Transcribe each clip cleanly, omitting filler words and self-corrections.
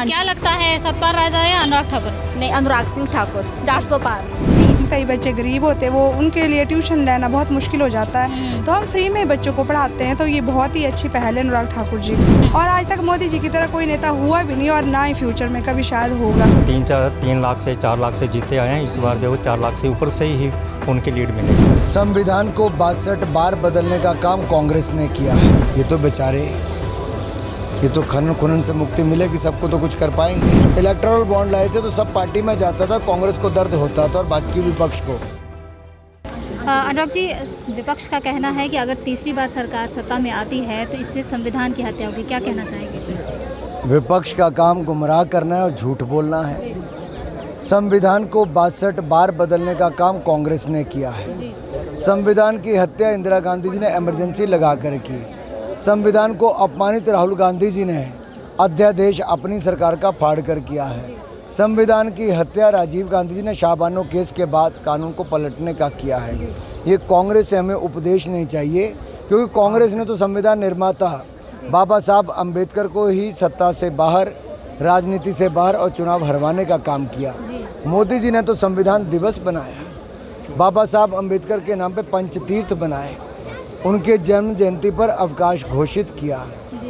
क्या लगता है सतपाल राजा या अनुराग ठाकुर? नहीं, अनुराग सिंह ठाकुर 400 पार। कई बच्चे गरीब होते हैं, वो उनके लिए ट्यूशन लेना बहुत मुश्किल हो जाता है, तो हम फ्री में बच्चों को पढ़ाते हैं, तो ये बहुत ही अच्छी पहल है अनुराग ठाकुर जी की। और आज तक मोदी जी की तरह कोई नेता हुआ भी नहीं और ना ही फ्यूचर में कभी शायद होगा। 3 लाख से 4 लाख से जीते आए हैं, इस बार जो 4 लाख से ऊपर से ही उनकी लीड मिलेगी। संविधान को 62 बार बदलने का काम कांग्रेस ने किया है। ये तो बेचारे, ये तो खनन खुनन से मुक्ति मिलेगी, सबको तो कुछ कर पाएंगे। इलेक्टोरल बॉन्ड लाए थे तो सब पार्टी में जाता था, कांग्रेस को दर्द होता था और बाकी विपक्ष को। अनुराग जी, विपक्ष का कहना है कि अगर तीसरी बार सरकार सत्ता में आती है तो इससे संविधान की हत्या होगी, क्या कहना चाहेंगे? विपक्ष का काम गुमराह करना है और झूठ बोलना है। संविधान को 62 बार बदलने का काम कांग्रेस ने किया है। संविधान की हत्या इंदिरा गांधी जी ने इमरजेंसी लगा कर की। संविधान को अपमानित राहुल गांधी जी ने अध्यादेश अपनी सरकार का फाड़ कर किया है। संविधान की हत्या राजीव गांधी जी ने शाहबानो केस के बाद कानून को पलटने का किया है। ये कांग्रेस से हमें उपदेश नहीं चाहिए, क्योंकि कांग्रेस ने तो संविधान निर्माता बाबा साहब अम्बेडकर को ही सत्ता से बाहर, राजनीति से बाहर और चुनाव हरवाने का काम किया। मोदी जी ने तो संविधान दिवस बनाया, बाबा साहब अम्बेडकर के नाम पे पंचतीर्थ बनाए, उनके जन्म जयंती पर अवकाश घोषित किया,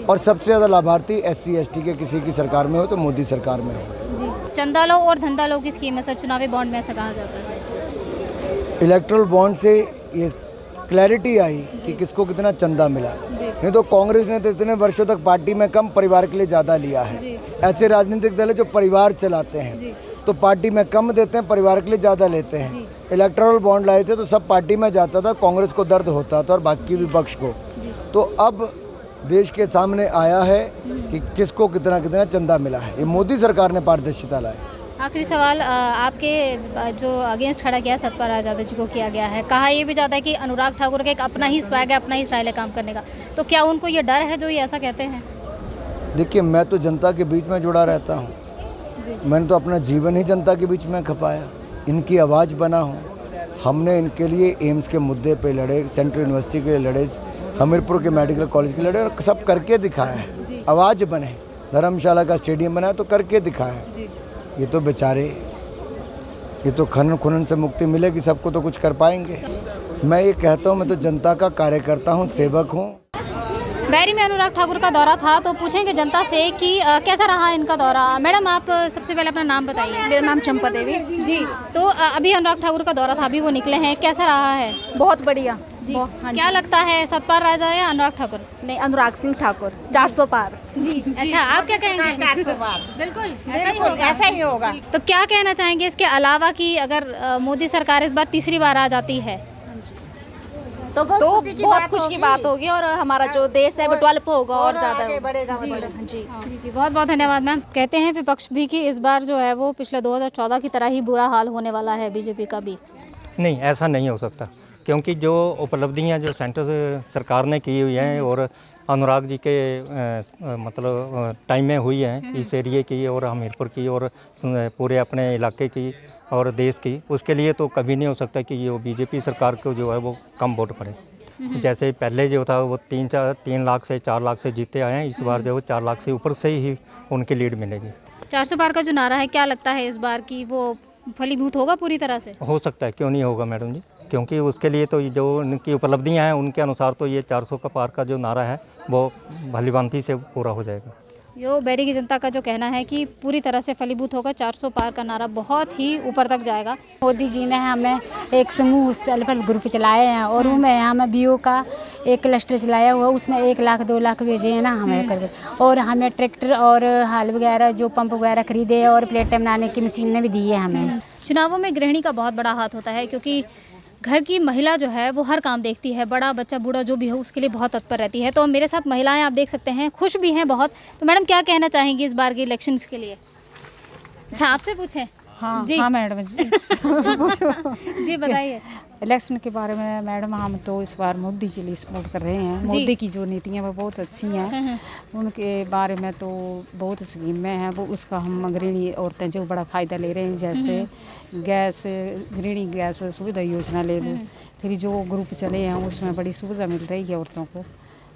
और सबसे ज़्यादा लाभार्थी SC ST के किसी की सरकार में हो तो मोदी सरकार में हो। जी, चंदा लो और धंधा लो की स्कीम है सर, चुनावी बॉन्ड में ऐसा कहा जाता है। इलेक्ट्रल बॉन्ड से ये क्लैरिटी आई कि किसको कितना चंदा मिला। नहीं तो कांग्रेस ने तो इतने वर्षों तक पार्टी में कम, परिवार के लिए ज़्यादा लिया है। ऐसे राजनीतिक दल है जो परिवार चलाते हैं, तो पार्टी में कम देते हैं, परिवार के लिए ज़्यादा लेते हैं। इलेक्ट्रल बॉन्ड लाए थे तो सब पार्टी में जाता था, कांग्रेस को दर्द होता था और बाकी विपक्ष को। तो अब देश के सामने आया है कि किसको कितना कितना चंदा मिला है। ये मोदी सरकार ने पारदर्शिता लाई। आखिरी सवाल, आपके जो अगेंस्ट खड़ा किया सतपाल राजा जी को किया गया है, कहा ये भी जाता है कि अनुराग ठाकुर का एक अपना ही स्वैग है, अपना ही स्टाइल है काम करने का, तो क्या उनको ये डर है जो ये ऐसा कहते हैं? देखिए, मैं तो जनता के बीच में जुड़ा रहता हूँ, मैंने तो अपना जीवन ही जनता के बीच में खपाया, इनकी आवाज़ बना हूँ। हमने इनके लिए एम्स के मुद्दे पे लड़े, सेंट्रल यूनिवर्सिटी के लड़े, हमीरपुर के मेडिकल कॉलेज के लड़े, और सब करके दिखाया है। आवाज़ बने, धर्मशाला का स्टेडियम बनाया तो करके दिखाया। ये तो बेचारे, ये तो खनन खुनन से मुक्ति मिलेगी, सबको तो कुछ कर पाएंगे। मैं ये कहता हूँ, मैं तो जनता का कार्यकर्ता हूँ, सेवक हूँ। बैरी में अनुराग ठाकुर का दौरा था, तो पूछेंगे जनता से कि कैसा रहा इनका दौरा। मैडम, आप सबसे पहले अपना नाम बताइए। मेरा नाम चंपा देवी जी। तो अभी अनुराग ठाकुर का दौरा था, अभी वो निकले हैं, कैसा रहा है? बहुत बढ़िया जी। क्या लगता है सतपाल राजा या अनुराग ठाकुर? नहीं, अनुराग सिंह ठाकुर 400 पार। जी। अच्छा, आप क्या कहेंगे? 400 पार। बिल्कुल ऐसा ही होगा। जी। तो क्या कहना चाहेंगे इसके अलावा कि अगर मोदी सरकार इस बार तीसरी बार आ जाती है तो बहुत खुशी की बात होगी, और हमारा जो देश है वो डेवलप होगा और ज़्यादा बढ़ेगा। जी जी, बहुत बहुत धन्यवाद मैम। कहते हैं विपक्ष भी कि इस बार जो है वो पिछले 2014 की तरह ही बुरा हाल होने वाला है बीजेपी का भी। नहीं, ऐसा नहीं हो सकता, क्योंकि जो उपलब्धियां जो सेंटर सरकार ने की हुई हैं और अनुराग जी के मतलब टाइम में हुई हैं इस एरिए की और हमीरपुर की और पूरे अपने इलाके की और देश की, उसके लिए तो कभी नहीं हो सकता कि ये बीजेपी सरकार को जो है वो कम वोट पड़े। जैसे पहले जो था वो 3 लाख से 4 लाख से जीते आए हैं, इस बार जो 4 लाख से ऊपर से ही उनकी लीड मिलेगी। 400 पार का जो नारा है, क्या लगता है इस बार की वो फलीभूत होगा पूरी तरह से? हो सकता है, क्यों नहीं होगा मैडम जी, क्योंकि उसके लिए तो जो उनकी उपलब्धियां हैं उनके अनुसार तो ये 400 का पार का जो नारा है वो भलीभांति से पूरा हो जाएगा। यो बैरी की जनता का जो कहना है कि पूरी तरह से फलीभूत होगा, 400 पार का नारा बहुत ही ऊपर तक जाएगा। मोदी जी ने हमें एक समूह सेल्फ हेल्प ग्रुप चलाए हैं, और उनमें हमें BO का एक क्लस्टर चलाया हुआ, उसमें 1 लाख 2 लाख भेजे हैं ना हमें करके, और हमें ट्रैक्टर और हल वगैरह जो पंप वगैरह खरीदे और प्लेटें बनाने की मशीनें भी दी है हमें। चुनावों में गृहिणी का बहुत बड़ा हाथ होता है, क्योंकि घर की महिला जो है वो हर काम देखती है, बड़ा बच्चा बूढ़ा जो भी हो उसके लिए बहुत तत्पर रहती है। तो मेरे साथ महिलाएं आप देख सकते हैं, खुश भी हैं बहुत। तो मैडम, क्या कहना चाहेंगी इस बार के इलेक्शंस के लिए? अच्छा, आपसे पूछें। हाँ जी। हाँ मैडम जी जी बताइए। इलेक्शन के बारे में मैडम, हम तो इस बार मोदी के लिए सपोर्ट कर रहे हैं। मोदी की जो नीतियाँ वो बहुत अच्छी हैं, उनके बारे में तो बहुत स्कीमें हैं, वो उसका हम गृहिणी औरतें जो बड़ा फ़ायदा ले रहे हैं। जैसे गैस, गृहिणी गैस सुविधा योजना ले लो, फिर जो ग्रुप चले हैं उसमें बड़ी सुविधा मिल रही है औरतों को,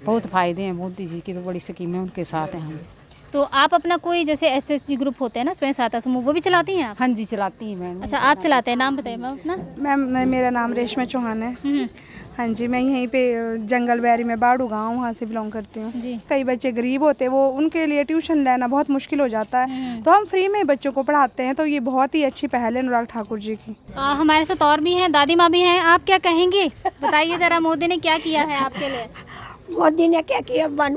बहुत फ़ायदे हैं। मोदी जी की तो बड़ी स्कीमें उनके साथ हैं हम। तो आप अपना कोई जैसे SSG ग्रुप होते हैं ना, स्वयं सहायता समूह, वो भी चलाती हैं आप? हाँ जी चलाती हैं मैम। अच्छा, आप चलाते हैं, नाम बताइए मैम अपना। मैम मेरा नाम रेशमा चौहान है। हाँ जी, मैं यहीं पे जंगल बैरी में बाड़ू गाँव वहाँ से बिलोंग करती हूँ। जी। कई बच्चे गरीब होते हैं, वो उनके लिए ट्यूशन लेना बहुत मुश्किल हो जाता है, तो हम फ्री में बच्चों को पढ़ाते हैं, तो ये बहुत ही अच्छी पहल है अनुराग ठाकुर जी की। हमारे साथ और भी हैं, दादी माँ भी हैं, आप क्या कहेंगे? बताइए ज़रा, मोदी ने क्या किया है आपके लिए? मोदी ने क्या किया, 1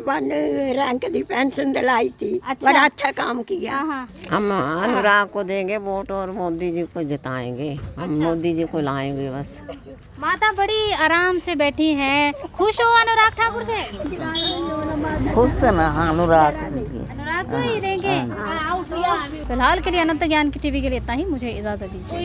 रैंक की पेंशन दिलाई थी। अच्छा। बड़ा अच्छा काम किया। हाँ। हम अनुराग को देंगे वोट और मोदी जी को जिताएंगे। हम मोदी जी को लाएंगे बस। माता बड़ी आराम से बैठी हैं, खुश हो अनुराग ठाकुर से? खुश है ना अनुराग अनुराग को ही देंगे। फिलहाल के लिए अनंत ज्ञान की टीवी के लिए इतना ही, मुझे इजाज़त दीजिए।